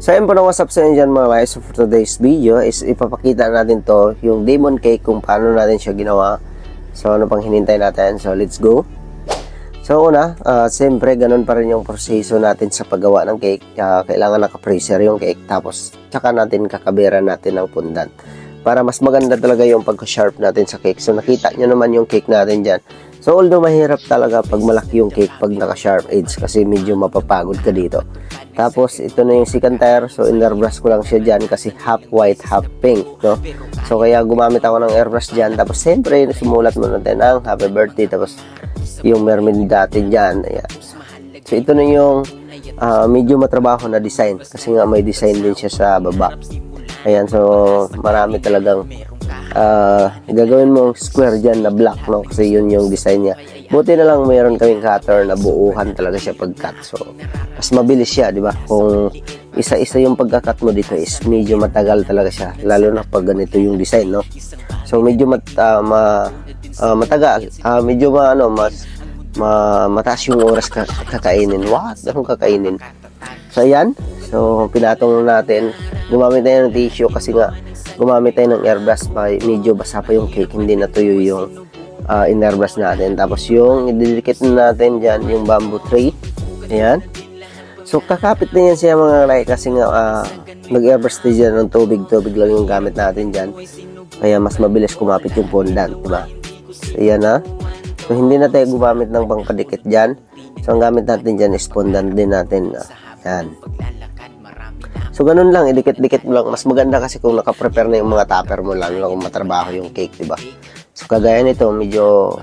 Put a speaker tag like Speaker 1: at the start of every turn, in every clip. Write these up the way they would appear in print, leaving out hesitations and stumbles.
Speaker 1: So ayun po na, what's up sa inyo dyan mga guys. So for today's video is ipapakita natin to, yung demon cake, kung paano natin siya ginawa. So ano pang hinintay natin, so let's go. So una, siyempre ganun pa rin yung proseso natin sa paggawa ng cake. Kailangan naka-freezer yung cake, tapos tsaka natin kakaberan natin ng pundan para mas maganda talaga yung pagka-sharp natin sa cake. So nakita nyo naman yung cake natin dyan. So although mahirap talaga pag malaki yung cake pag naka-sharp edge, kasi medyo mapapagod ka dito. Tapos ito na yung second tire, so in-airbrush ko lang siya dyan kasi half white half pink, no? So kaya gumamit ako ng airbrush dyan. Tapos siyempre sumulat mo natin ang happy birthday, tapos yung mermaid natin dyan, ayan. So ito na yung medyo matrabaho na design, kasi nga may design din siya sa baba. Ayan, so marami talagang gagawin mong square dyan na black, no? Kasi yun yung design niya. Buti na lang mayroon kaming cutter na buuhan talaga siya pag-cut. So, mas mabilis siya, di ba? Kung isa-isa yung pagka-cut mo dito is medyo matagal talaga siya. Lalo na pag ganito yung design, no? So, medyo matagal. Medyo mataas yung oras kakainin. What? Anong kakainin? So, ayan. So, pinatong natin. Gumamit tayo ng tissue kasi nga gumamit tayo ng airbrush pa, medyo basa pa yung cake, hindi natuyo yung in-airbrush natin. Tapos yung ididikit na natin dyan, yung bamboo tray. Ayan. So kakapit na yan siya mga like, kasi nga nag-airbrush tayo dyan ng tubig lang yung gamit natin dyan. Kaya mas mabilis kumapit yung fondant, diba? So, ayan na. So hindi na tayo gumamit ng pangkadikit dyan. So ang gamit natin dyan is fondant din natin. Ayan. So, ganun lang, idikit-dikit mo lang. Mas maganda kasi kung nakaprepare na yung mga tupper mo lang, kung matrabaho yung cake, diba? So, kagaya nito, medyo,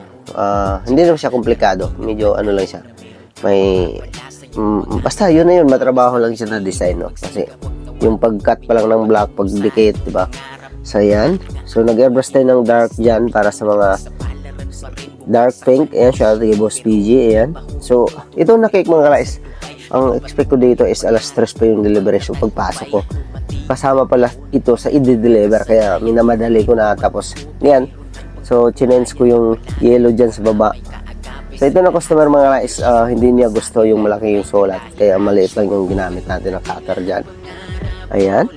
Speaker 1: hindi naman siya komplikado. Medyo, ano lang siya. May, basta, yun na yun, matrabaho lang siya na design, no? Kasi, yung pag-cut pa lang ng black, pag-dikit, diba? So, ayan. So, nag-airbrush tayo ng dark dyan para sa mga dark pink. Ayan siya, Boss PG, ayan. So, ito na cake mga guys. Ang expect ko dito is alas 3 pa yung delivery. So pagpasok ko, kasama pala ito sa i-deliver, kaya minamadali ko na. Tapos yan, so chinense ko yung yellow dyan sa baba. So ito na customer mga guys, hindi niya gusto yung malaki yung sulat, kaya maliit lang yung ginamit natin ng cutter dyan. Ayan.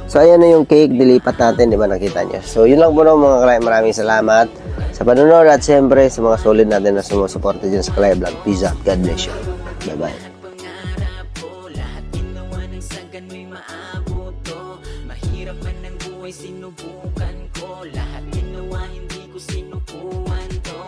Speaker 1: So ayan na yung cake, dilipat natin, di ba nakita niya. So yun lang po mga guys, maraming salamat sa panonood, at siyempre sa mga solid natin na sumusuporta dyan sa Kalaya Vlog. Peace out, God bless you. Bye bye.
Speaker 2: Mahirap man ang buhay, sinubukan ko. Lahat ginawa, hindi ko sinubukan to.